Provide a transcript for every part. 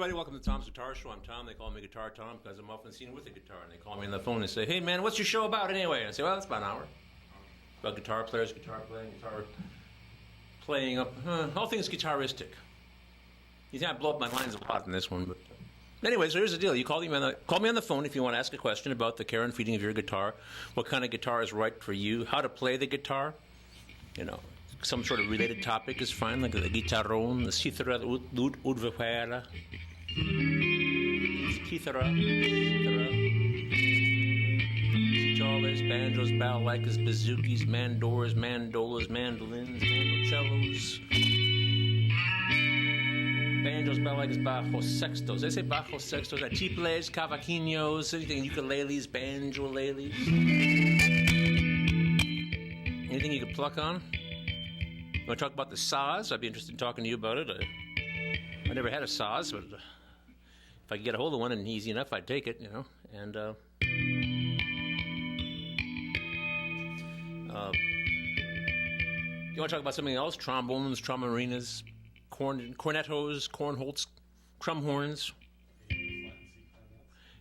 everybody. Welcome to Tom's Guitar Show. I'm Tom. They call me Guitar Tom because I'm often seen with a guitar. And they call me on the phone and say, hey, man, what's your show about anyway? And I say, well, it's about an hour. About guitar players, guitar playing, guitar playing up, all things guitaristic. You think I blow up my lines a lot in this one, but... Anyway, so here's the deal. You call me on the phone if you want to ask a question about the care and feeding of your guitar, what kind of guitar is right for you, how to play the guitar. You know, some sort of related topic is fine, like the guitarron, the cithara udvapera, cithara, guitars, banjos, balalaikas, bazookas, mandoras, mandolas, mandolins, mandocellos. Banjos, balalaikas, bajos, sextos. They say bajos, sextos, tiples, cavaquinhos, anything, ukuleles, banjoleles. Anything you could pluck on? You want to talk about the saz? I'd be interested in talking to you about it. I never had a saz, but if I could get a hold of one and easy enough, I'd take it, you know. And you want to talk about something else? Trombones, tromborinas, cornetos, cornholts, crumhorns,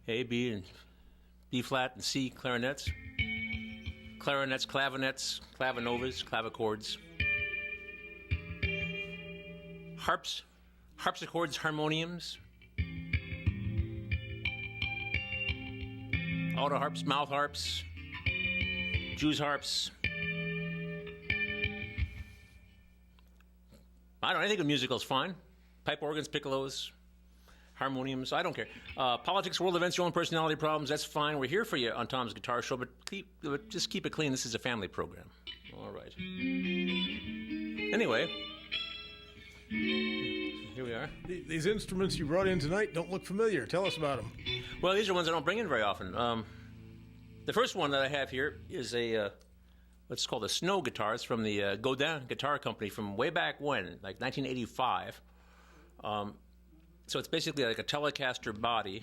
A, B, and B flat and C clarinets, clavinets, clavinovas, clavichords, harps, harpsichords, harmoniums, auto harps, mouth harps, Jews harps. I don't know, anything with musical's fine. Pipe organs, piccolos, harmoniums, I don't care. Politics, world events, your own personality problems, that's fine. We're here for you on Tom's Guitar Show, but just keep it clean. This is a family program. All right. Anyway, here we are. These instruments you brought in tonight don't look familiar. Tell us about them. Well, these are ones I don't bring in very often. The first one that I have here is a... what's called a snow guitar. It's from the Godin Guitar Company from way back when, like 1985. So it's basically like a Telecaster body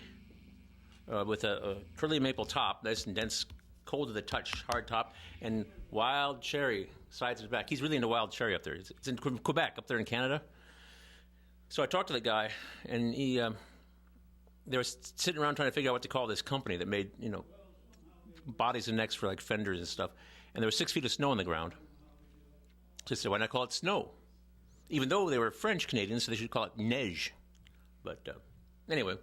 with a curly maple top, nice and dense, cold to the touch, hard top, and wild cherry sides and back. He's really into wild cherry up there. It's in Quebec, up there in Canada. So I talked to the guy, and they were sitting around trying to figure out what to call this company that made, you know, bodies and necks for like fenders and stuff. And there was 6 feet of snow on the ground. So I said, why not call it snow? Even though they were French Canadians, so they should call it neige. But anyway,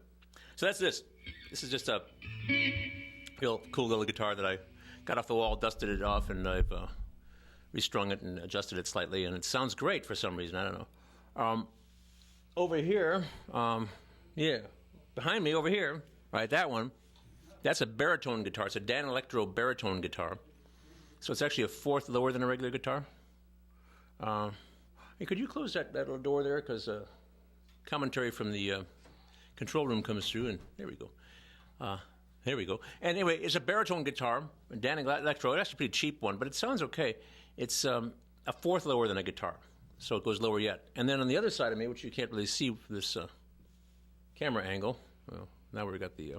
so that's this. This is just a real cool little guitar that I got off the wall, dusted it off, and I've restrung it and adjusted it slightly, and it sounds great for some reason. I don't know. Over here, behind me over here, right, that one, that's a baritone guitar. It's a Dan Electro baritone guitar. So it's actually a fourth lower than a regular guitar. Hey, could you close that little door there? Because commentary from the control room comes through, and there we go. There we go. And anyway, it's a baritone guitar, a Dan Electro. It's actually a pretty cheap one, but it sounds okay. It's a fourth lower than a guitar, so it goes lower yet. And then on the other side of me, which you can't really see with this camera angle, well, now we've got the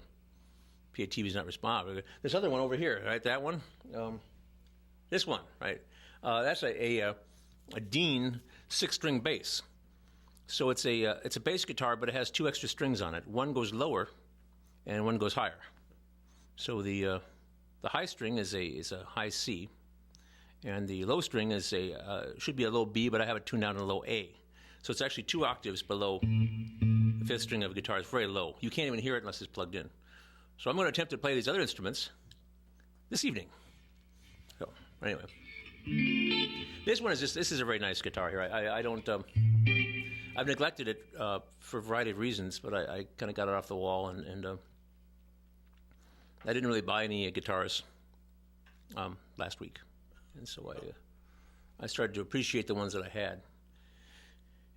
PATV's not responding. This other one over here, right, that one? This one, right? That's a Dean 6-string bass. So it's a bass guitar, but it has 2 extra strings on it. One goes lower, and one goes higher. So the high string is a high C, and the low string is should be a low B, but I have it tuned down to a low A. So it's actually 2 octaves below the 5th string of a guitar. It's very low. You can't even hear it unless it's plugged in. So I'm going to attempt to play these other instruments this evening. So anyway, this is a very nice guitar here. I don't I've neglected it for a variety of reasons, but I kind of got it off the wall, and I didn't really buy any guitars last week, and so I started to appreciate the ones that I had.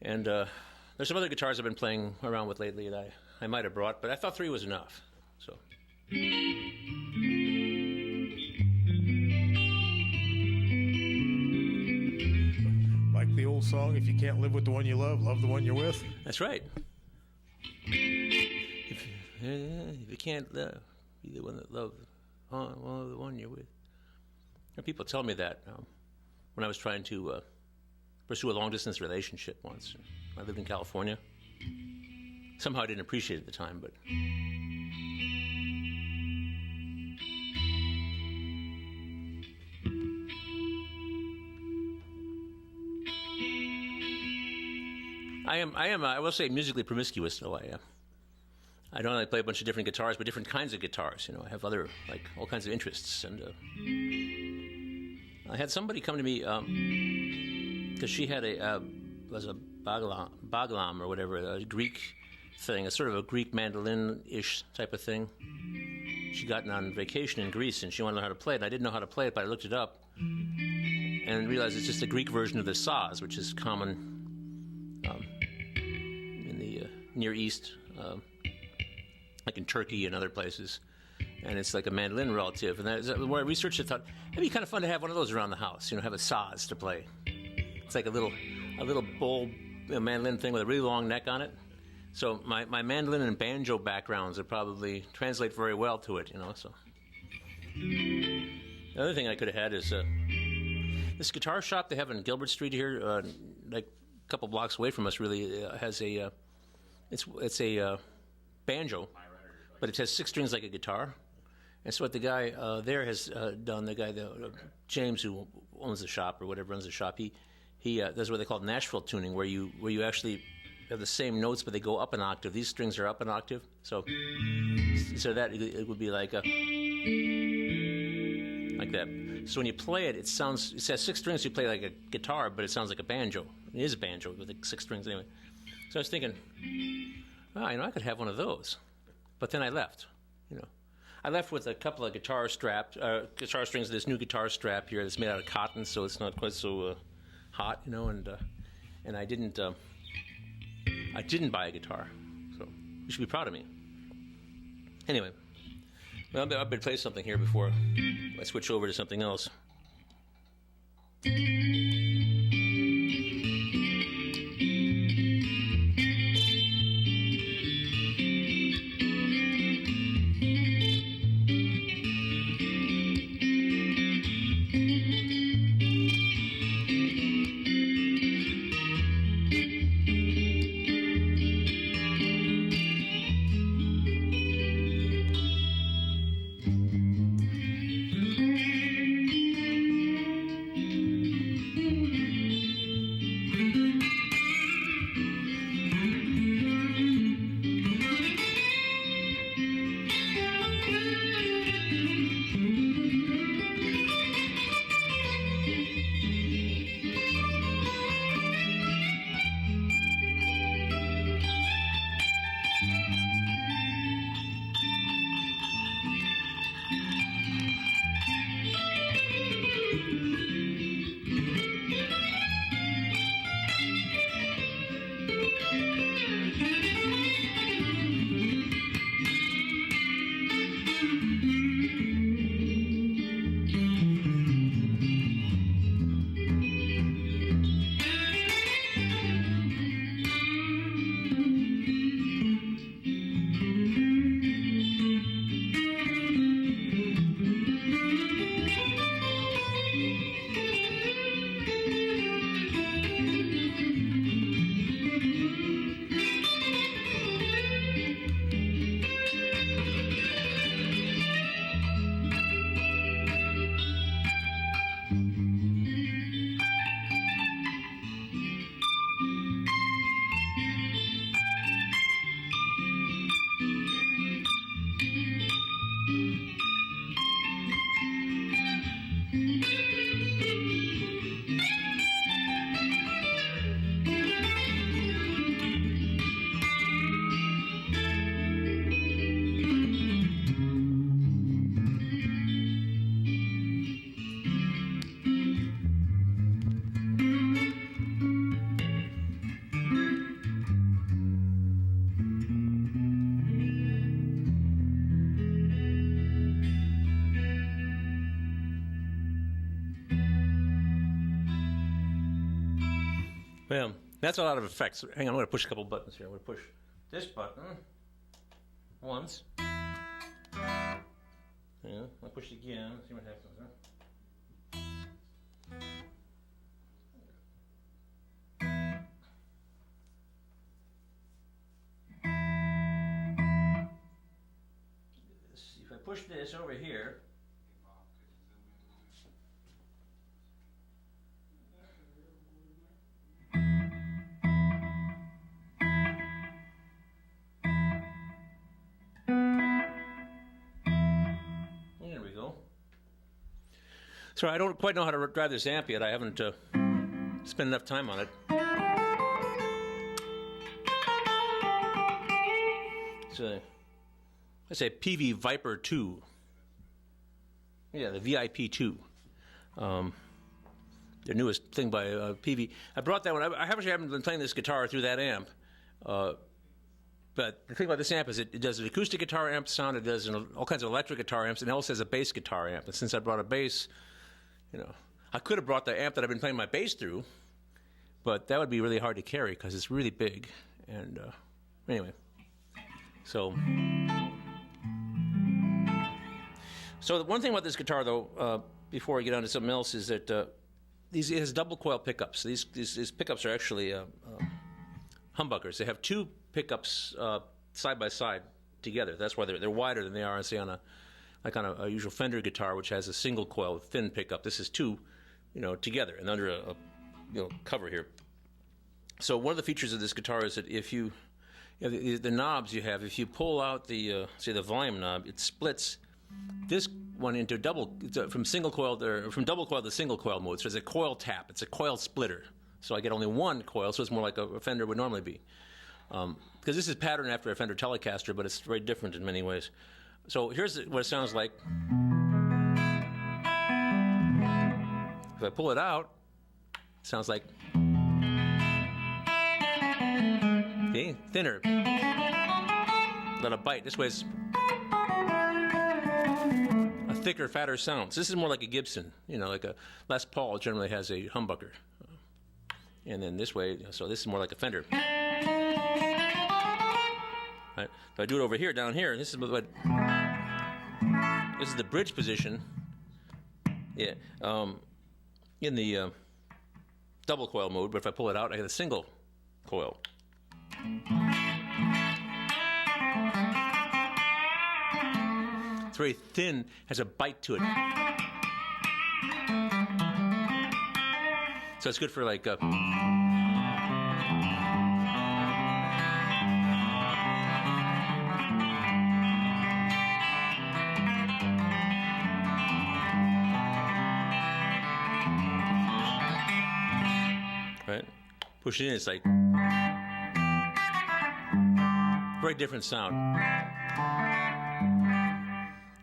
And there's some other guitars I've been playing around with lately that I might have brought, but I thought 3 was enough. So. Like the old song, if you can't live with the one you love the one you're with. That's right. If you can't love, be the one that loves the one you're with. And people tell me that when I was trying to pursue a long-distance relationship once. I lived in California. somehow I didn't appreciate it at the time, but. I will say musically promiscuous, though. I don't only play a bunch of different guitars, but different kinds of guitars. I have other, all kinds of interests. And I had somebody come to me, because she had was a baglam or whatever, a Greek thing, a sort of a Greek mandolin-ish type of thing. She'd gotten on vacation in Greece, and she wanted to know how to play it. And I didn't know how to play it, but I looked it up and realized it's just a Greek version of the saz, which is common in the Near East, like in Turkey and other places. And it's like a mandolin relative. And where I researched it, I thought, it'd be kind of fun to have one of those around the house, have a saz to play. It's like a little bowl mandolin thing with a really long neck on it. So my mandolin and banjo backgrounds would probably translate very well to it, So the other thing I could have had is this guitar shop they have in Gilbert Street here, like a couple blocks away from us, really has a it's a banjo, but it has 6 strings like a guitar. And so what the guy there has done, James, who owns the shop or whatever runs the shop, he does what they call Nashville tuning, where you actually have the same notes, but they go up an octave. These strings are up an octave, so that it would be like that. So when you play it, it has 6 strings. You play like a guitar, but it sounds like a banjo. It is a banjo with 6 strings anyway. So I was thinking, I could have one of those, but then I left. I left with a couple of guitar strings. This new guitar strap here that's made out of cotton, so it's not quite so hot, and I didn't buy a guitar, so you should be proud of me. Anyway, well, I better play something here before I switch over to something else. Well, that's a lot of effects. Hang on, I'm going to push a couple buttons here. I'm going to push this button once. Yeah, I'll push it again. See what happens. Huh? push this over here. There we go. So I don't quite know how to drive this amp yet. I haven't spent enough time on it. So I say PV Viper 2. Yeah, the VIP 2. The newest thing by PV. I brought that one. I actually haven't been playing this guitar through that amp. But the thing about this amp is it does an acoustic guitar amp sound, it does all kinds of electric guitar amps, and it also has a bass guitar amp. And since I brought a bass, I could have brought the amp that I've been playing my bass through, but that would be really hard to carry because it's really big. And anyway, so the one thing about this guitar, though, before I get on to something else, is that it has double coil pickups. These pickups are actually humbuckers. They have two pickups side by side together. That's why they're wider than they are, say, on a usual Fender guitar, which has a single coil thin pickup. This is two, together and under a cover here. So one of the features of this guitar is that if you the knobs you have, if you pull out the say the volume knob, it splits this one into from single coil from double coil to single coil mode. So it's a coil tap. It's a coil splitter. So I get only one coil, so it's more like a Fender would normally be. Because this is patterned after a Fender Telecaster, but it's very different in many ways. So here's what it sounds like. If I pull it out, it sounds like, okay, thinner. Let it bite. This way it's a thicker, fatter sound. So this is more like a Gibson, like a Les Paul generally has a humbucker. And then this way, so this is more like a Fender. Right. If I do it over here, down here, this is the bridge position. Yeah, in the double coil mode. But if I pull it out, I get a single coil. It's very thin, has a bite to it. So it's good for like right? Push it in, it's like very different sound.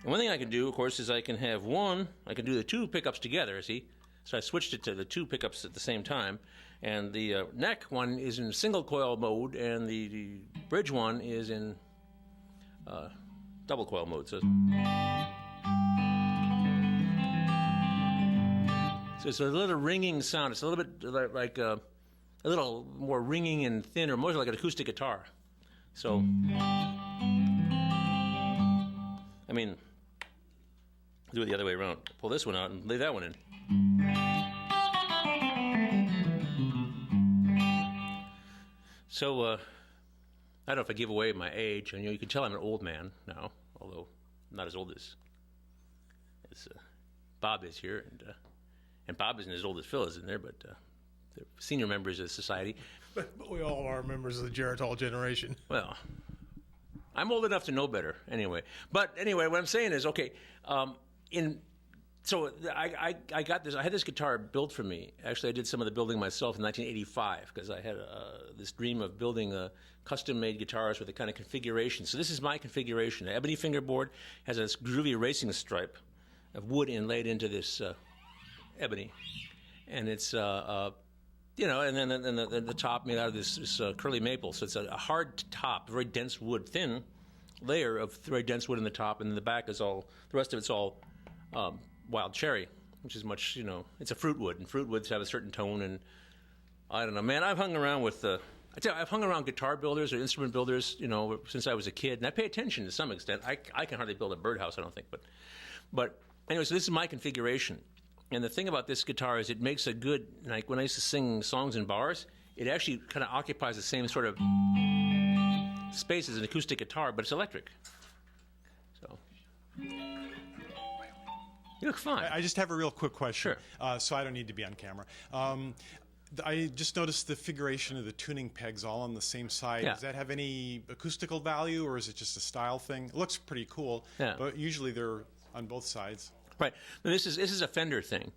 And one thing I can do, of course, is I can do the two pickups together, see? So I switched it to the two pickups at the same time. And the neck one is in single coil mode, and the bridge one is in double coil mode. So it's a little ringing sound. It's a little bit like a little more ringing and thin, or more like an acoustic guitar. So, I mean, do it the other way around. Pull this one out and leave that one in. So, I don't know if I give away my age, and you can tell I'm an old man now, although I'm not as old as Bob is here, and Bob isn't as old as Phil is in there, but they're senior members of the society. But we all are members of the Geritol generation. Well, I'm old enough to know better, anyway. But anyway, what I'm saying is, okay, so I got this. I had this guitar built for me. Actually, I did some of the building myself in 1985 because I had this dream of building custom-made guitars with a kind of configuration. So this is my configuration. The ebony fingerboard has a groovy racing stripe of wood inlaid into this ebony, and it's and then the top made out of this curly maple. So it's a hard top, very dense wood, thin layer of very dense wood in the top, and then the back is all. The rest of it's all wild cherry, which is much, it's a fruit wood, and fruit woods have a certain tone. And I don't know, man. I've hung around with I've hung around guitar builders or instrument builders, since I was a kid, and I pay attention to some extent. I can hardly build a birdhouse, I don't think, but anyway. So this is my configuration. And the thing about this guitar is it makes a good, like when I used to sing songs in bars, it actually kind of occupies the same sort of space as an acoustic guitar, but it's electric. So, You look fine. I just have a real quick question, Sure. so I don't need to be on camera. I just noticed the figuration of the tuning pegs all on the same side. Yeah. Does that have any acoustical value, or is it just a style thing? It looks pretty cool, Yeah. but usually they're on both sides. Right. Now, this is a Fender thing.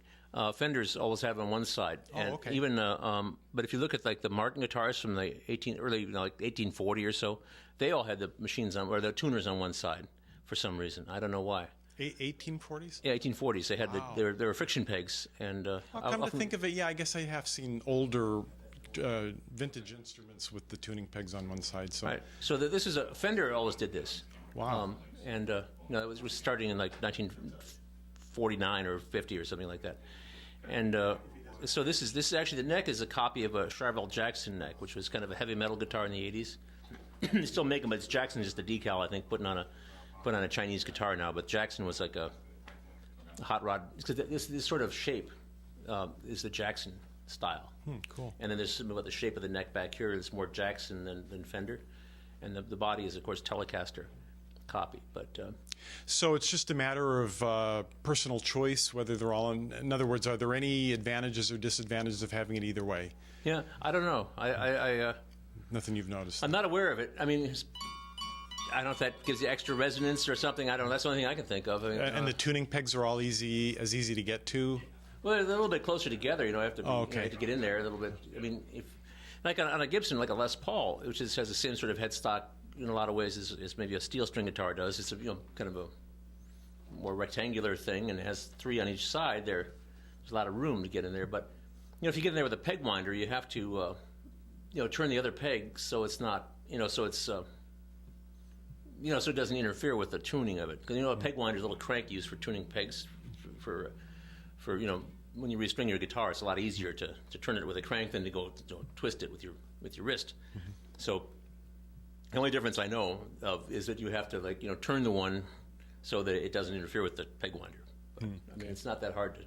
Fenders always have it on one side, and okay. even but if you look at like the Martin guitars from the early like 1840 or so, they all had the machines on or the tuners on one side for some reason. I don't know why. 1840s? Yeah, 1840s. They had Wow. they were friction pegs, and Come to think of it, yeah, I guess I have seen older vintage instruments with the tuning pegs on one side. So right. So this is a Fender always did this. Wow. And it was starting in like 1949 or 50 or something like that. And so this is actually the neck is a copy of a Charvel Jackson neck, which was kind of a heavy metal guitar in the 80s. They still make them, but it's Jackson just a decal, I think, put on a Chinese guitar now. But Jackson was like a hot rod. This sort of shape is the Jackson style. Cool. And then there's something about the shape of the neck back here that's more Jackson than Fender. And the body is, of course, Telecaster copy. But So it's just a matter of personal choice, whether they're all in other words, are there any advantages or disadvantages of having it either way? yeah, I don't know. Nothing you've noticed? I'm not aware of it. I mean, I don't know if that gives you extra resonance or something. I don't know. That's the only thing I can think of. I mean, And the tuning pegs are all as easy to get to? well, they're a little bit closer together. You have to, okay. have to get in there a little bit. I mean, if like on a Gibson, like a Les Paul, which has the same sort of headstock in a lot of ways as maybe a steel string guitar does. It's a kind of a more rectangular thing, and it has three on each side. There's a lot of room to get in there. But if you get in there with a peg winder, you have to turn the other peg so it's not so it's so it doesn't interfere with the tuning of it. Because a peg winder is a little crank used for tuning pegs for when you restring your guitar, it's a lot easier to turn it with a crank than to go twist it with your wrist. Mm-hmm. So the only difference I know of is that you have to turn the one so that it doesn't interfere with the peg winder. But, I mean, it's not that hard to.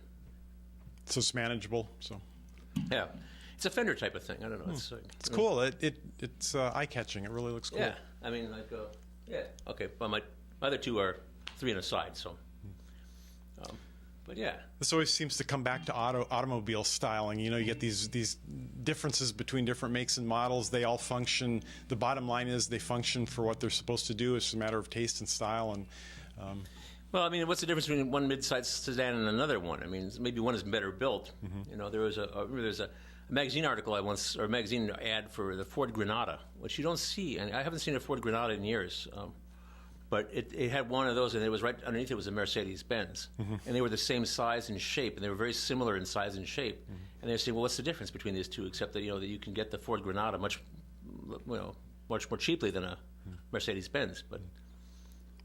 So it's manageable. So yeah, it's a Fender type of thing. I don't know. It's cool. It's eye catching. It really looks cool. Yeah, I mean yeah. Okay, well my other two are 3 on a side, so. But yeah, this always seems to come back to automobile styling. You get these differences between different makes and models. They all function. The bottom line is they function for what they're supposed to do. It's a matter of taste and style. And well, I mean, what's the difference between one mid-size sedan and another one? I mean, maybe one is better built. Mm-hmm. There's a magazine article or magazine ad for the Ford Granada, which you don't see, and I haven't seen a Ford Granada in years. But it had one of those, and it was right underneath it was a Mercedes-Benz. Mm-hmm. And they were the same size and shape, and they were very similar in size and shape. Mm-hmm. And they were saying, well, what's the difference between these two, except that, that you can get the Ford Granada much more cheaply than a Mercedes-Benz. But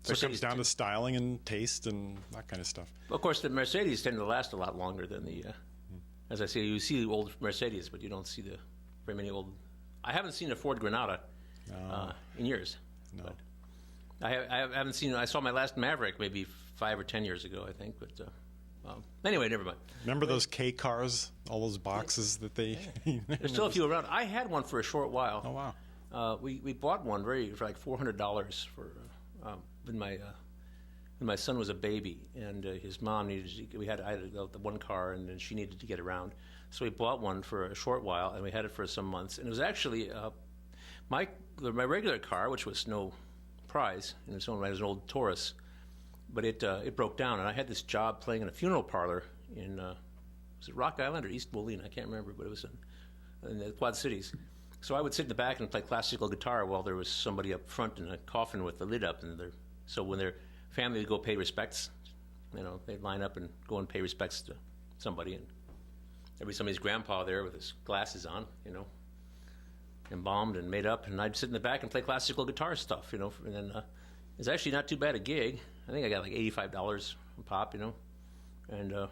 so it comes down to styling and taste and that kind of stuff. Of course, the Mercedes tend to last a lot longer than the, as I say, you see the old Mercedes, but you don't see very many old. I haven't seen a Ford Granada in years. No. But I haven't seen. I saw my last Maverick maybe 5 or 10 years ago, I think. But anyway, never mind. Remember those K cars, all those boxes that they. There's still a few around. I had one for a short while. Oh wow. We bought one for like $400 for when my son was a baby, and his mom needed. I had the one car, and then she needed to get around, so we bought one for a short while, and we had it for some months. And it was actually my regular car, which was no prize in its own right, as an old Taurus, but it broke down, and I had this job playing in a funeral parlor in was it Rock Island or East Moline? I can't remember, but it was in the Quad Cities. So I would sit in the back and play classical guitar while there was somebody up front in a coffin with the lid up, and so when their family would go pay respects, they'd line up and go and pay respects to somebody, and there'd be somebody's grandpa there with his glasses on, embalmed and made up, and I'd sit in the back and play classical guitar stuff, and then it's actually not too bad a gig. I think I got like $85 a pop, and then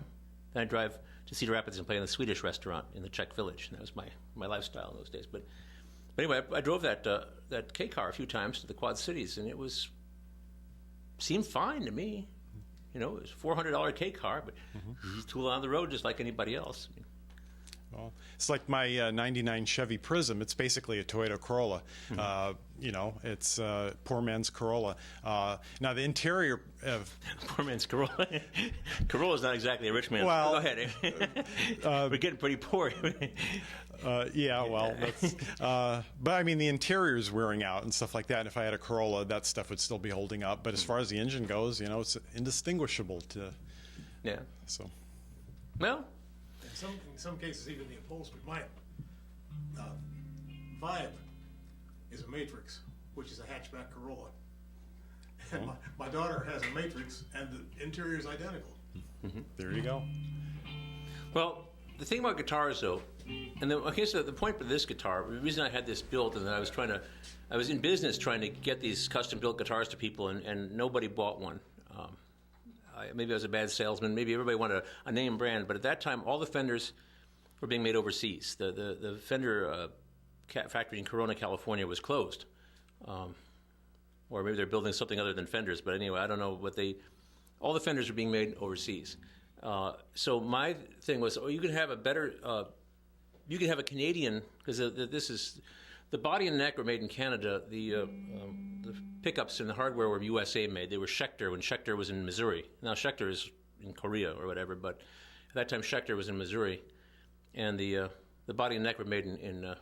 I'd drive to Cedar Rapids and play in the Swedish restaurant in the Czech Village, and that was my lifestyle in those days. But anyway, I drove that K car a few times to the Quad Cities, and it seemed fine to me. It was a $400 K car, but tool on the road just like anybody else. Well, it's like my '99 Chevy Prism. It's basically a Toyota Corolla. You know, it's poor man's Corolla. Now the interior of Poor man's Corolla. Corolla's not exactly a rich man's. Well, Go ahead. We're getting pretty poor. yeah, well, that's, but I mean the interior's wearing out and stuff like that. And if I had a Corolla, that stuff would still be holding up. But as far as the engine goes, you know, it's indistinguishable to. Yeah. So. Well, In some cases, even the upholstery. My Vibe is a Matrix, which is a hatchback Corolla. And my daughter has a Matrix, and the interior is identical. There you go. well, the thing about guitars, though, and so the point for this guitar, the reason I had this built, and I was in business trying to get these custom-built guitars to people, and nobody bought one. Maybe I was a bad salesman. Maybe everybody wanted a name brand, but at that time, all the Fenders were being made overseas. The Fender factory in Corona, California, was closed, or maybe they're building something other than Fenders. But anyway, I don't know what all the Fenders were being made overseas. So my thing was, you can have a better, you can have a Canadian, because this is, the body and neck were made in Canada. The pickups and the hardware were USA made. They were Schecter when Schecter was in Missouri. Now Schecter is in Korea or whatever, but at that time Schecter was in Missouri, and the body and neck were made in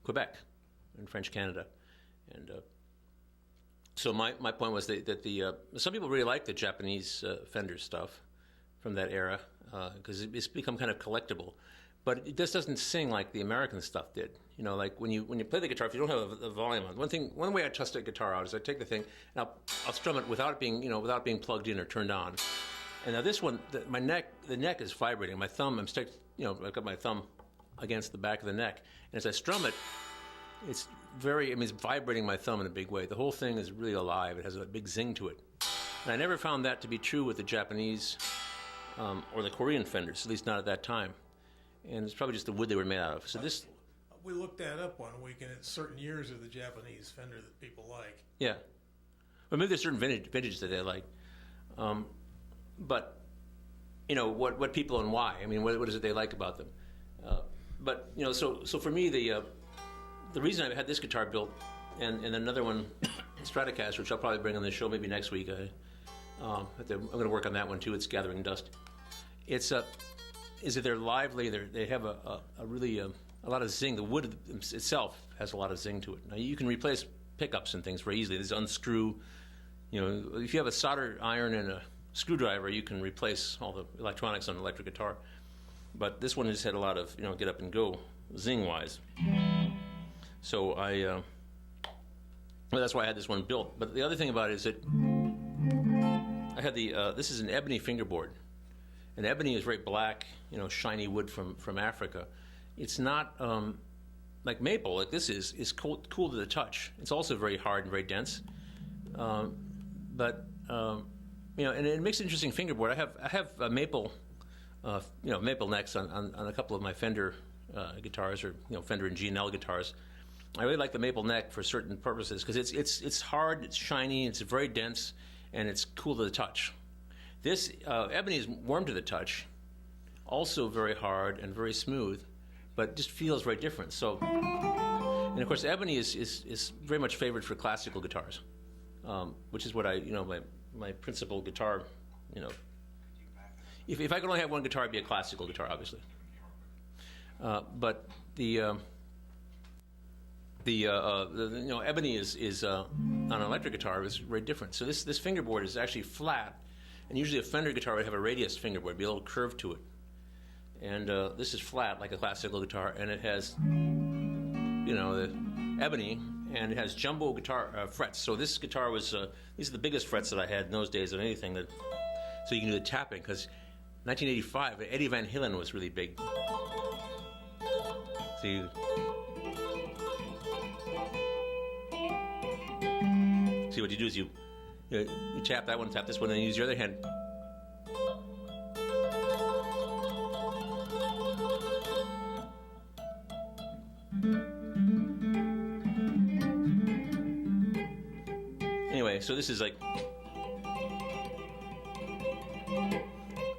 Quebec, in French Canada, and so my point was that some people really like the Japanese Fender stuff from that era because it's become kind of collectible. But it just doesn't sing like the American stuff did. You know, like when you play the guitar, if you don't have a volume on, one way I test a guitar out is I take the thing and I'll strum it without it being plugged in or turned on. And now this one, the neck is vibrating. My thumb, I've got my thumb against the back of the neck, and as I strum it, it's vibrating my thumb in a big way. The whole thing is really alive. It has a big zing to it. And I never found that to be true with the Japanese or the Korean Fenders, at least not at that time. And it's probably just the wood they were made out of. So this, we looked that up one week, and it's certain years of the Japanese Fender that people like. yeah, or maybe there's certain vintage that they like. But you know what people and why. I mean, what is it they like about them? But you know, so for me, the reason I had this guitar built and another one, Stratocaster, which I'll probably bring on the show maybe next week. I'm going to work on that one too. It's gathering dust. Is that they're lively. They have a really a lot of zing. The wood itself has a lot of zing to it. Now you can replace pickups and things very easily. There's unscrew. You know, if you have a solder iron and a screwdriver, you can replace all the electronics on an electric guitar. But this one just had a lot of get up and go zing wise. So well, that's why I had this one built. But the other thing about it is that I had this is an ebony fingerboard. And ebony is very black, shiny wood from Africa. It's not like maple, like this is cool to the touch. It's also very hard and very dense. But and it makes an interesting fingerboard. I have a maple, maple necks on a couple of my Fender guitars, or Fender and G&L guitars. I really like the maple neck for certain purposes because it's hard, it's shiny, it's very dense, and it's cool to the touch. This ebony is warm to the touch, also very hard and very smooth, but just feels very different. So, and of course, ebony is very much favored for classical guitars, which is what my principal guitar. If I could only have one guitar, it'd be a classical guitar, obviously. But the ebony is on an electric guitar is very different. So this fingerboard is actually flat. And usually a Fender guitar would have a radius fingerboard, be a little curve to it. And this is flat like a classical guitar, and it has, the ebony, and it has jumbo guitar frets. So this guitar was, these are the biggest frets that I had in those days of anything so you can do the tapping, because 1985, Eddie Van Halen was really big. So see what you do is you tap that one, tap this one, and then use your other hand. Anyway, so this is like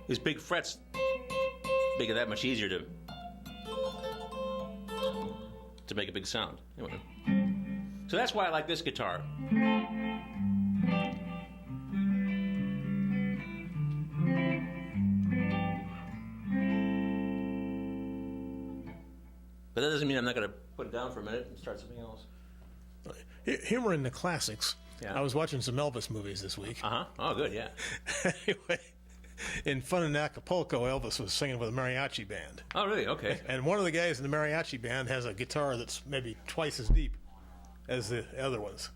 these big frets make it that much easier to to make a big sound. Anyway. So that's why I like this guitar. But that doesn't mean I'm not going to put it down for a minute and start something else. Humor in the classics. Yeah. I was watching some Elvis movies this week. Uh-huh. Oh, good, yeah. Anyway, in Fun in Acapulco, Elvis was singing with a mariachi band. Oh, really? Okay. And one of the guys in the mariachi band has a guitar that's maybe twice as deep as the other ones.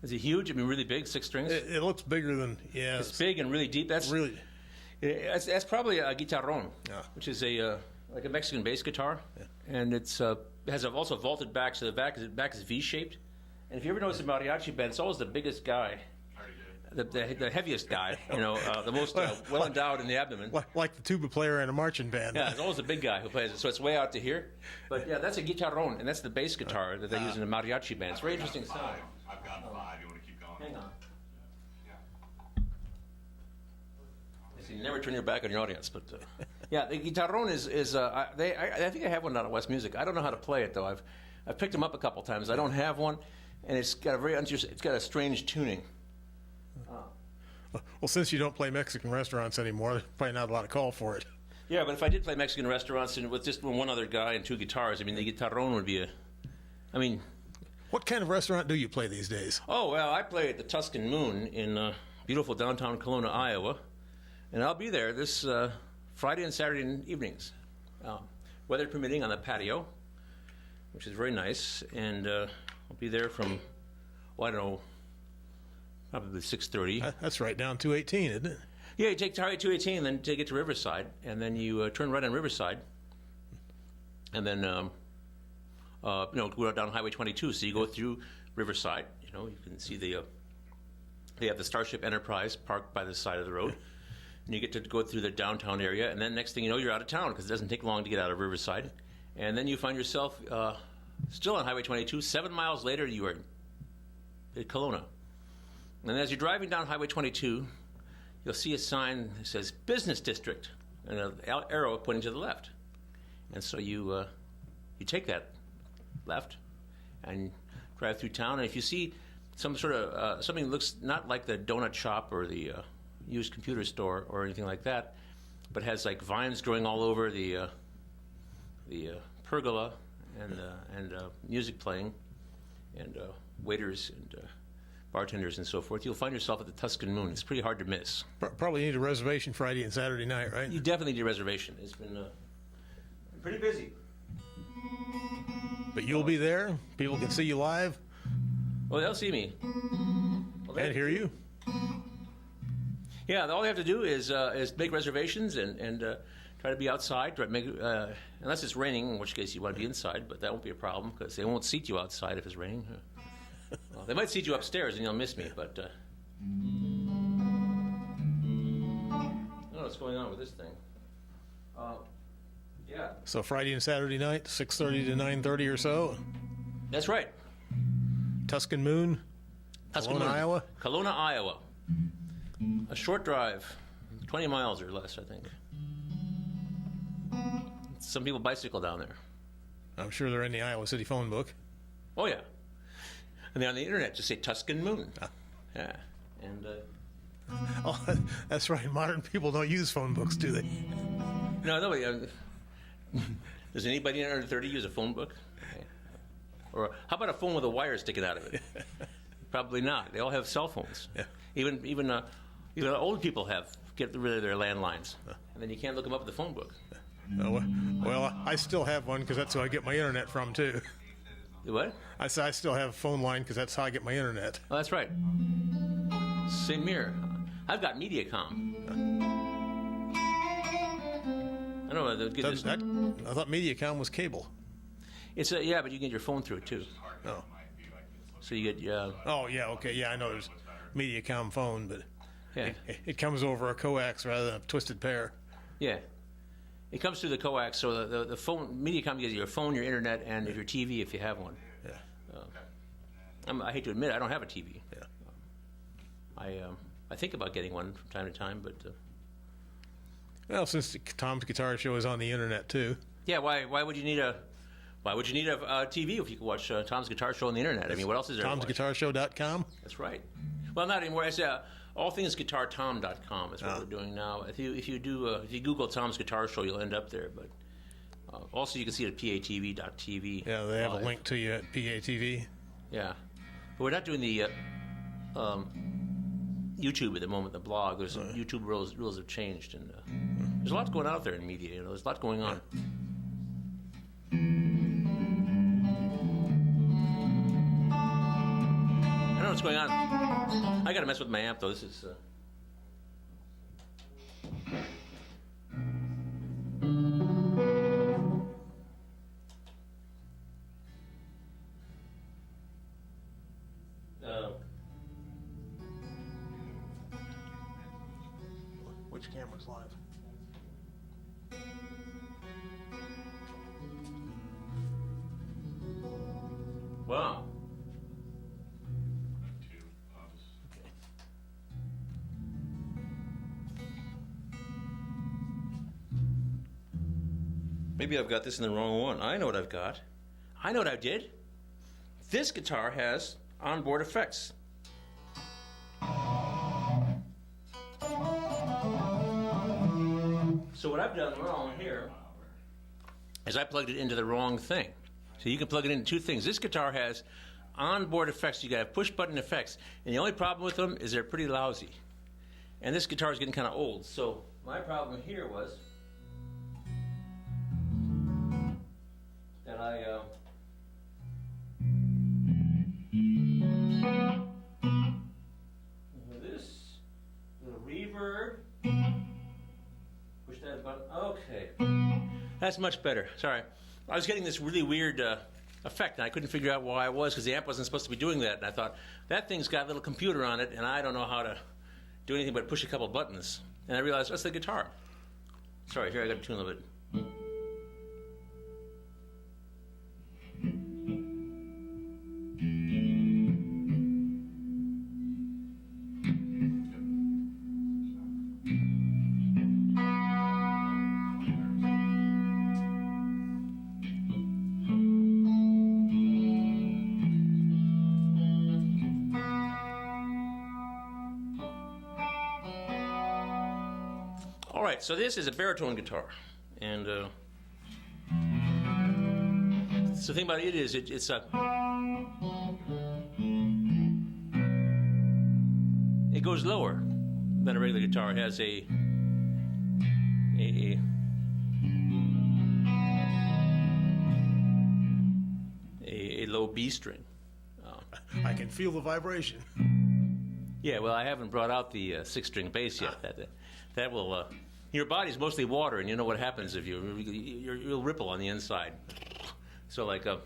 Is it huge? I mean, really big, 6 strings? It looks bigger than, yeah. It's big and really deep. That's really. That's probably a guitarron, Yeah. which is a like a Mexican bass guitar, and it has also vaulted back, so the back is V-shaped. And if you ever notice a mariachi band, it's always the biggest guy, the heaviest guy, the most well endowed in the abdomen. Like the tuba player in a marching band. Yeah, it's always the big guy who plays it, so it's way out to here. But yeah, that's a guitarron, and that's the bass guitar that they use in the mariachi band. It's a very interesting sound. I've got 5. You want to keep going? Hang on. You never turn your back on your audience, but yeah, the guitarron is I think I have one down at West Music. I don't know how to play it though. I've picked them up a couple times. I don't have one, and it's got a strange tuning. Well, since you don't play Mexican restaurants anymore, there's probably not a lot of call for it. Yeah, but if I did play Mexican restaurants and with just one other guy and 2 guitars, I mean, the guitarron would be What kind of restaurant do you play these days? Oh, well, I play at the Tuscan Moon in beautiful downtown Kelowna, Iowa, and I'll be there this Friday and Saturday evenings, weather permitting, on the patio, which is very nice, and I'll be there from, I don't know, probably 6:30. That's right down 218, isn't it? Yeah, you take Highway 218 and then take it to Riverside, and then you turn right on Riverside, and then go down Highway 22. So you go through Riverside. You can see they have the Starship Enterprise parked by the side of the road, and you get to go through the downtown area, and then next thing you know, you're out of town because it doesn't take long to get out of Riverside, and then you find yourself still on Highway 22. 7 miles later, you are at Kelowna. And as you're driving down Highway 22, you'll see a sign that says Business District and an arrow pointing to the left. And so you take that left and drive through town. And if you see some sort of something that looks not like the donut shop or the used computer store or anything like that, but has like vines growing all over the pergola and music playing and waiters and bartenders and so forth, you'll find yourself at the Tuscan Moon. It's pretty hard to miss. Probably need a reservation Friday and Saturday night, right? You definitely need a reservation. It's been pretty busy. But you'll be there. People can see you live. Well, they'll see me. And hear you. Yeah, all they have to do is make reservations and try to be outside. Try to make unless it's raining, in which case you want to be inside, but that won't be a problem because they won't seat you outside if it's raining. Well, they might seat you upstairs and you'll miss me, but I don't know what's going on with this thing. Yeah. So Friday and Saturday night, 6:30 to 9:30 or so. That's right. Tuscan Moon, Tuscan Kelowna, Moon. Iowa. Kelowna, Iowa. A short drive, 20 miles or less, I think. Some people bicycle down there. I'm sure they're in the Iowa City phone book. Oh, yeah. And they're on the internet, just say Tuscan Moon. Yeah. And Oh, that's right. Modern people don't use phone books, do they? no, nobody. Does anybody under 30 use a phone book? Or how about a phone with a wire sticking out of it? Probably not. They all have cell phones. Yeah. Even old people get rid of their landlines, and then you can't look them up at the phone book. Well, I still have one because that's who I get my internet from, too. What? I still have a phone line because that's how I get my internet. Oh, that's right. Same here. I've got MediaCom. I don't know. I thought MediaCom was cable. It's yeah, but you can get your phone through it too. Oh. So you get Oh, yeah, okay. Yeah, I know there's MediaCom phone, but yeah, it comes over a coax rather than a twisted pair. yeah. It comes through the coax, so the phone MediaCom gives you your phone, your internet, and your TV if you have one. Yeah. I hate to admit, I don't have a TV. Yeah. I think about getting one from time to time, but Well, since Tom's Guitar Show is on the internet too. yeah, why would you need Why would you need a TV if you could watch Tom's Guitar Show on the internet? I mean, what else is there? to watch? Tom'sGuitarShow.com. That's right. Well, not anymore. It's allthingsguitartom.com is what we're doing now. If you Google Tom's Guitar Show, you'll end up there. But also, you can see it at patv.tv. Yeah, they have a link to you at PATV. Yeah, but we're not doing the YouTube at the moment. The blog. There's YouTube rules have changed, and there's a lot going on out there in media. You know, there's a lot going on. I don't know what's going on. I got to mess with my amp though. This is. Which camera's live? Wow. Two pubs. Maybe I've got this in the wrong one. I know what I've got. I know what I did. This guitar has onboard effects. So what I've done wrong here is I plugged it into the wrong thing. So you can plug it into two things. This guitar has onboard effects. You got to have push button effects. And the only problem with them is they're pretty lousy. And this guitar is getting kind of old. So my problem here was that this little reverb, push that button. Okay, that's much better. Sorry, I was getting this really weird effect, and I couldn't figure out why it was because the amp wasn't supposed to be doing that. And I thought that thing's got a little computer on it, and I don't know how to do anything but push a couple buttons. And I realized that's the guitar. Sorry, here I got to tune a little bit. All right, so this is a baritone guitar, and so the thing about it is it's a it goes lower than a regular guitar. It has a low B string. I can feel the vibration. Yeah, well, I haven't brought out the six-string bass yet. That will. Your body's mostly water, and you know what happens if you'll ripple on the inside. So like a.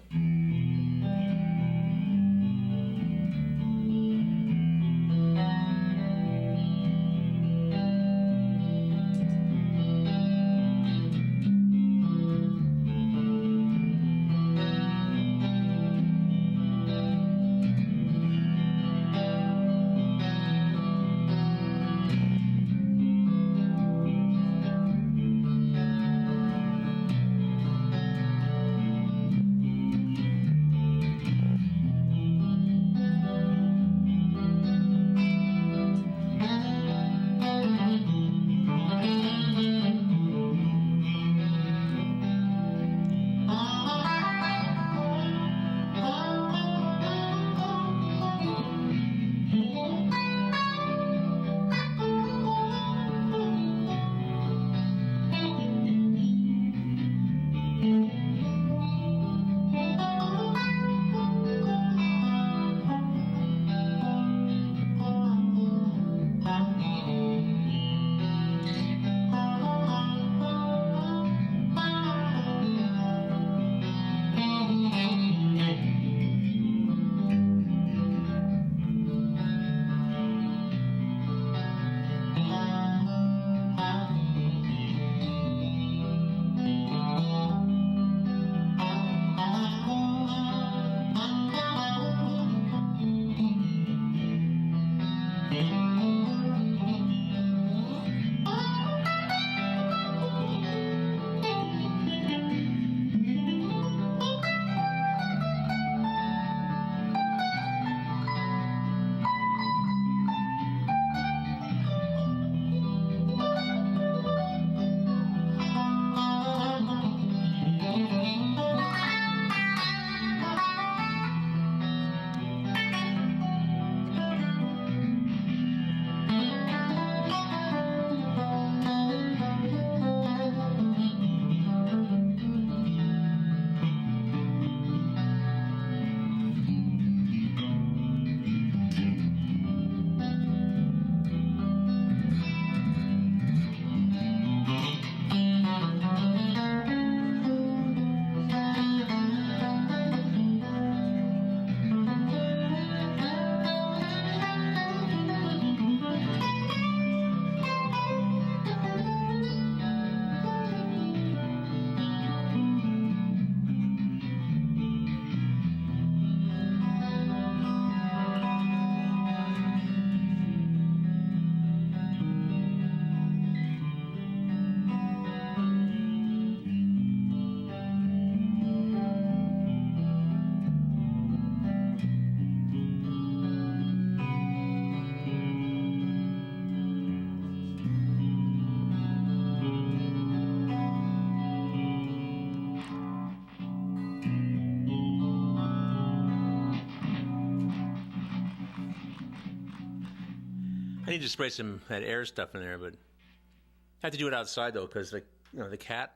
I need to spray some that air stuff in there, but I have to do it outside though, because the cat.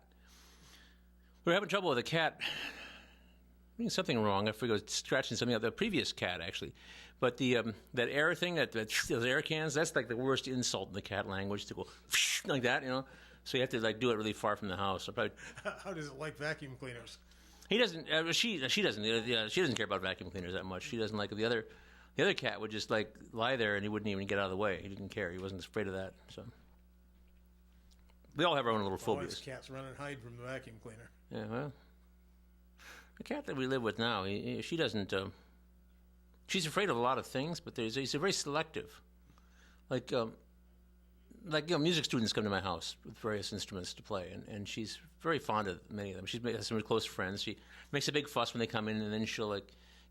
We're having trouble with the cat. Doing something wrong. I forgot scratching something out. The previous cat actually, but the that air thing, those air cans. That's like the worst insult in the cat language to go like that, So you have to do it really far from the house. So probably, How does it like vacuum cleaners? he doesn't. She doesn't. She doesn't care about vacuum cleaners that much. She doesn't like the other. The other cat would just lie there and he wouldn't even get out of the way. He didn't care. He wasn't afraid of that. So we all have our own little Always phobias. cats run and hide from the vacuum cleaner. Yeah, well, the cat that we live with now, she doesn't. She's afraid of a lot of things, but he's very selective. Music students come to my house with various instruments to play, and she's very fond of many of them. She has some close friends. She makes a big fuss when they come in, and then she'll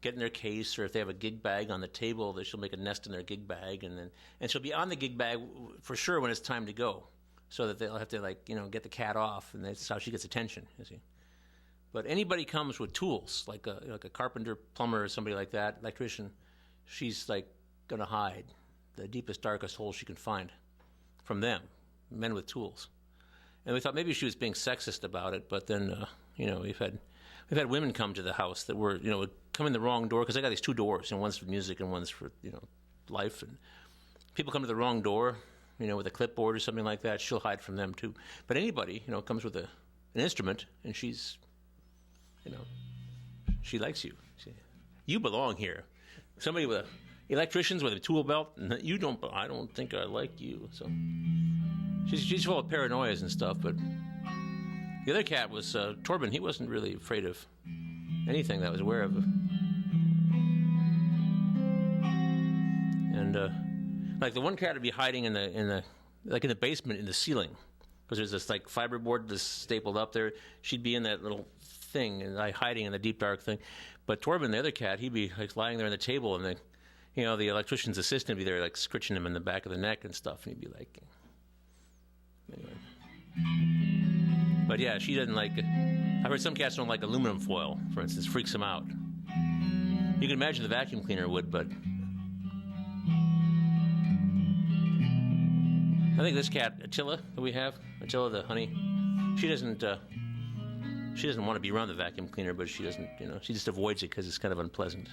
get in their case, or if they have a gig bag on the table, that she'll make a nest in their gig bag, and she'll be on the gig bag for sure when it's time to go, so that they'll have to get the cat off, and that's how she gets attention. You see. But anybody comes with tools, like a carpenter, plumber, or somebody like that, electrician, she's going to hide the deepest, darkest hole she can find from them, men with tools. And we thought maybe she was being sexist about it, but then we've had women come to the house that were would come in the wrong door, because I got these two doors, one's for music and one's for life, and people come to the wrong door, with a clipboard or something like that. She'll hide from them too. But anybody comes with an instrument, and she's she likes you. You belong here. Somebody with electricians with a tool belt, you don't. I don't think I like you. So she's full of paranoias and stuff. But the other cat was Torben. He wasn't really afraid of anything that I was aware of. And the one cat would be hiding in the basement in the ceiling, because there's this fiberboard that's stapled up there. She'd be in that little thing and hiding in the deep dark thing. But Torben, the other cat, he'd be lying there on the table, and the electrician's assistant would be there scritching him in the back of the neck and stuff, and he'd be anyway. But yeah, she doesn't like it. I've heard some cats don't like aluminum foil, for instance, freaks them out. You can imagine the vacuum cleaner would, but I think this cat, Attila, that we have, Attila the honey, she doesn't want to be around the vacuum cleaner, but she doesn't, she just avoids it because it's kind of unpleasant.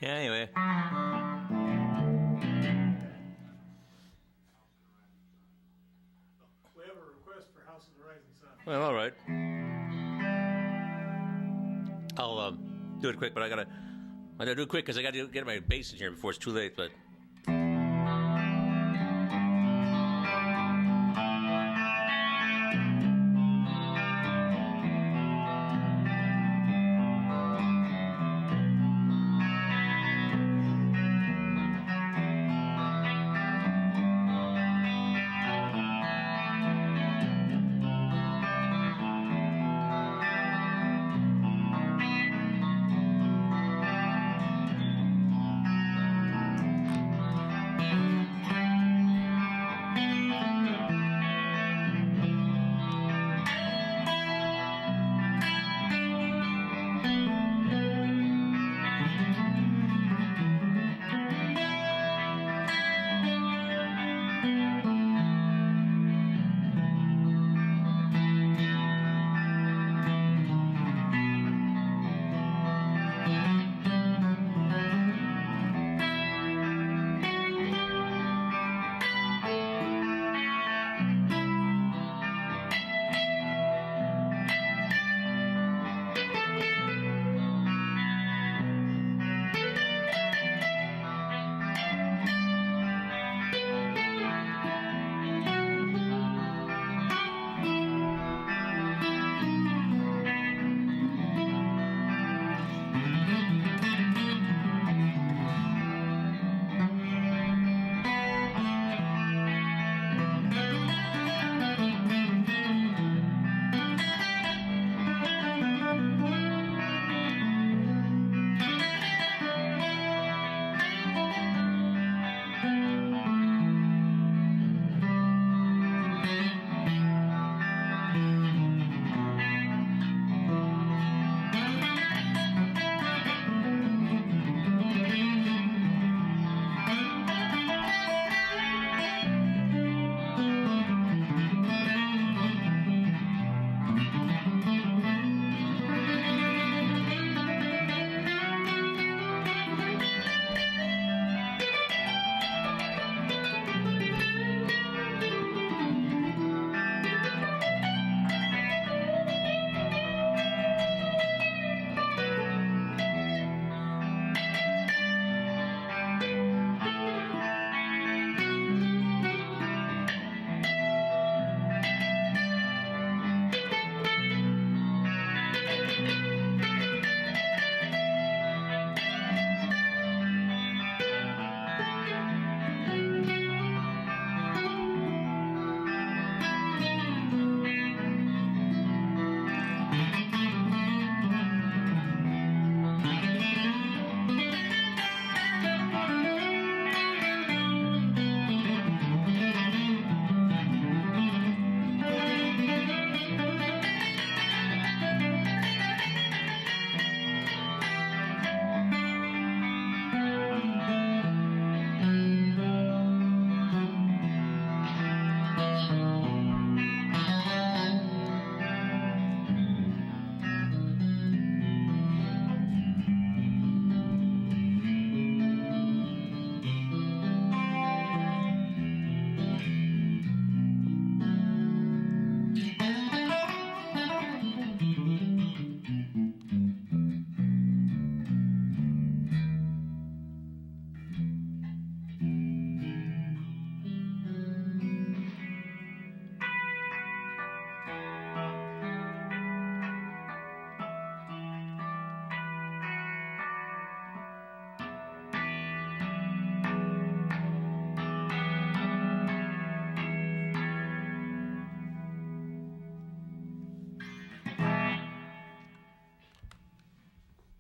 Yeah, anyway. We have a request for House of the Rising Sun. Well, all right. I'll do it quick, but I gotta do it quick because I gotta get my bass in here before it's too late. But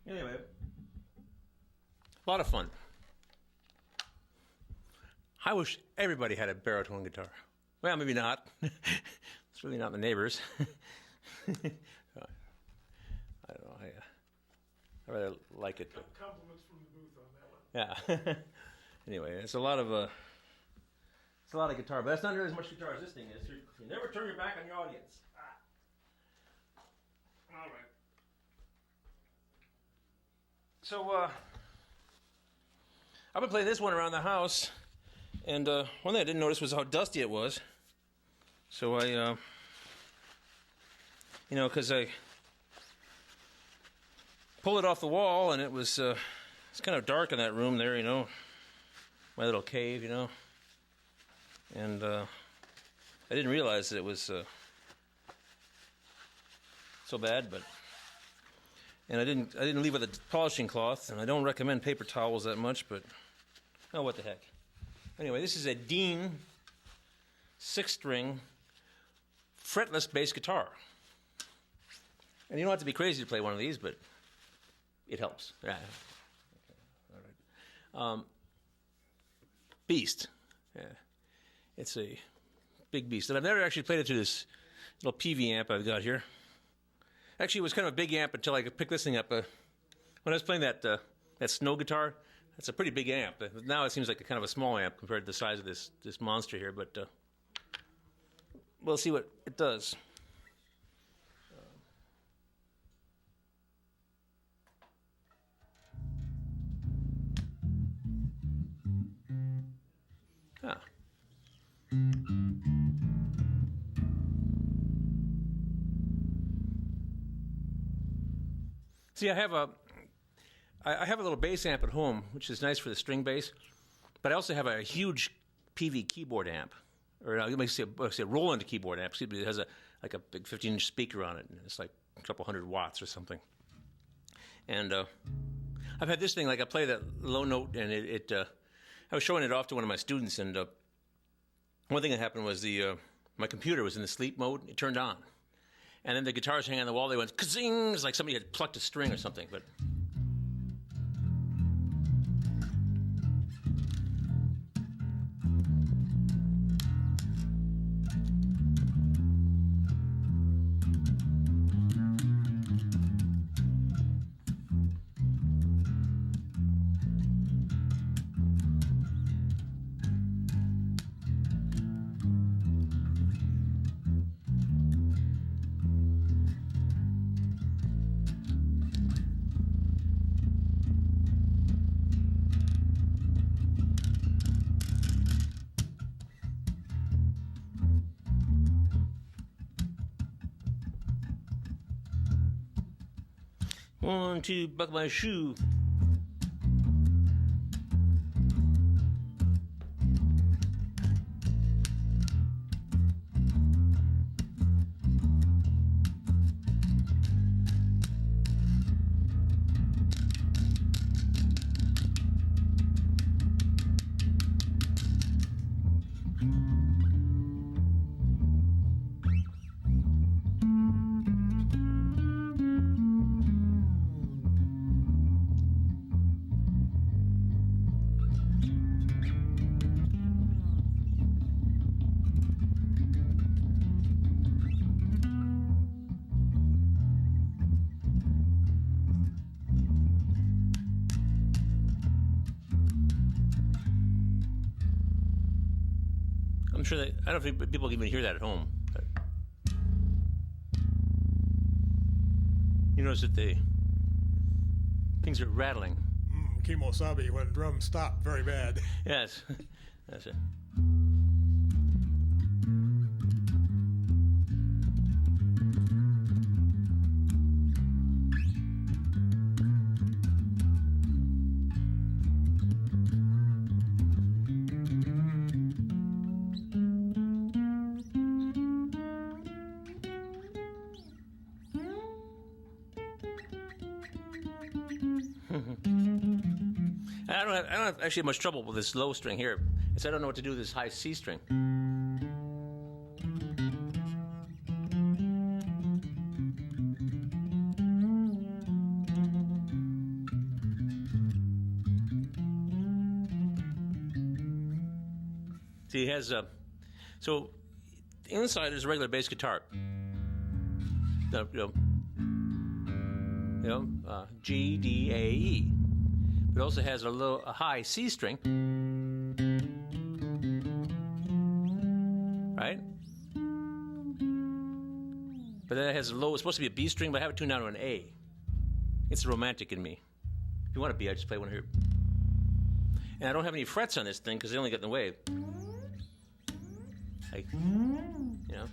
anyway, a lot of fun. I wish everybody had a baritone guitar. Well, maybe not. It's really not the neighbors. I don't know. I rather like it. But Compliments from the booth on that one. yeah. Anyway, it's a lot of guitar, but that's not nearly as much guitar as this thing is. You never turn your back on your audience. All right. So I've been playing this one around the house, and one thing I didn't notice was how dusty it was. So I, because I pulled it off the wall, and it's kind of dark in that room there, my little cave, and I didn't realize that it was so bad, and I didn't leave with a polishing cloth, and I don't recommend paper towels that much, but oh, what the heck. Anyway, this is a Dean 6-string fretless bass guitar. And you don't have to be crazy to play one of these, but it helps. Yeah. Okay. All right. Beast. Yeah. It's a big beast. And I've never actually played it through this little PV amp I've got here. Actually, it was kind of a big amp until I could pick this thing up. When I was playing that snow guitar, that's a pretty big amp. Now it seems like a kind of a small amp compared to the size of this monster here, but we'll see what it does. See, I have a little bass amp at home, which is nice for the string bass, but I also have a huge PV keyboard amp, or let me say a Roland keyboard amp. It has a big 15-inch speaker on it, and it's like a couple hundred watts or something. And I've had this thing, like I play that low note, and I was showing it off to one of my students, and one thing that happened was my computer was in the sleep mode. It turned on. And then the guitars hanging on the wall, they went ka-zing. It's like somebody had plucked a string or something. But one, two, buckle my shoe. I'm sure that I don't think people can even hear that at home. But you notice that things are rattling. Kimosabi when drums stop very bad. Yes, that's it. I don't actually have much trouble with this low string here. I don't know what to do with this high C string. See, it has so inside is a regular bass guitar. G, D, A, E. It also has a high C string, right? But then it has a low. It's supposed to be a B string, but I have it tuned down to an A. It's the romantic in me. If you want a B, I just play one here. And I don't have any frets on this thing because they only get in the way. Like, you know.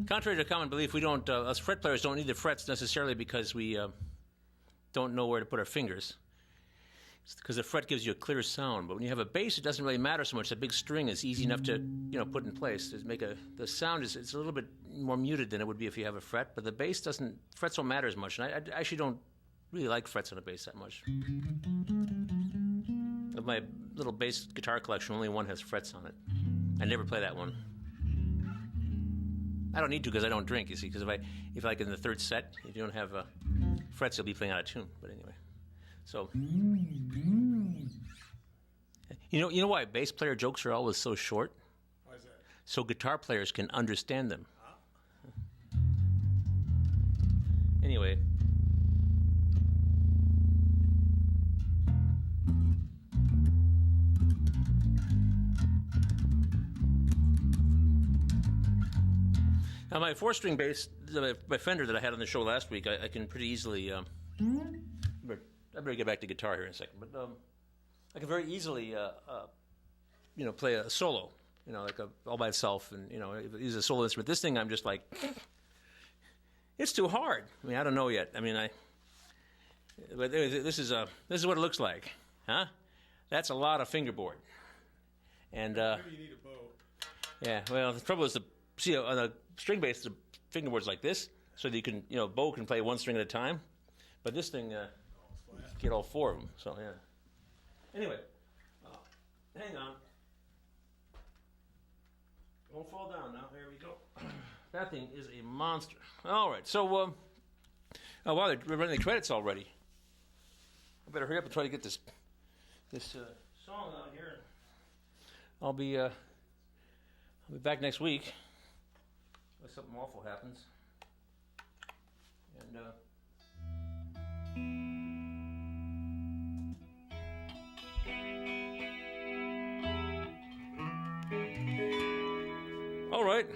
Contrary to common belief, we don't. Us fret players don't need the frets necessarily because we don't know where to put our fingers. Because the fret gives you a clear sound, but when you have a bass, it doesn't really matter so much. The big string is easy enough to put in place. The sound is it's a little bit more muted than it would be if you have a fret, but the bass doesn't. Frets don't matter as much, and I actually don't really like frets on a bass that much. Of my little bass guitar collection, only one has frets on it. I never play that one. I don't need to because I don't drink. You see, because if like in the third set, if you don't have frets, you'll be playing out of tune. But anyway, so you know why bass player jokes are always so short? Why is that? So guitar players can understand them. Anyway. Now, my four-string bass, my Fender that I had on the show last week, I can pretty easily. I better get back to guitar here in a second, but I can very easily, play a solo, like all by itself, and use a solo instrument. This thing, I'm just like, it's too hard. I mean, I don't know yet. I mean, but this is what it looks like, huh? That's a lot of fingerboard, and Maybe you need a bow. yeah. Well, the trouble is see on a string bass, the fingerboard's like this, so that you can, bow can play one string at a time. But this thing, get all four of them. So yeah. Anyway, hang on. Don't fall down now. There we go. That thing is a monster. All right. So, wow, we're running the credits already. I better hurry up and try to get this song out here. I'll be back next week. Unless something awful happens. And all right.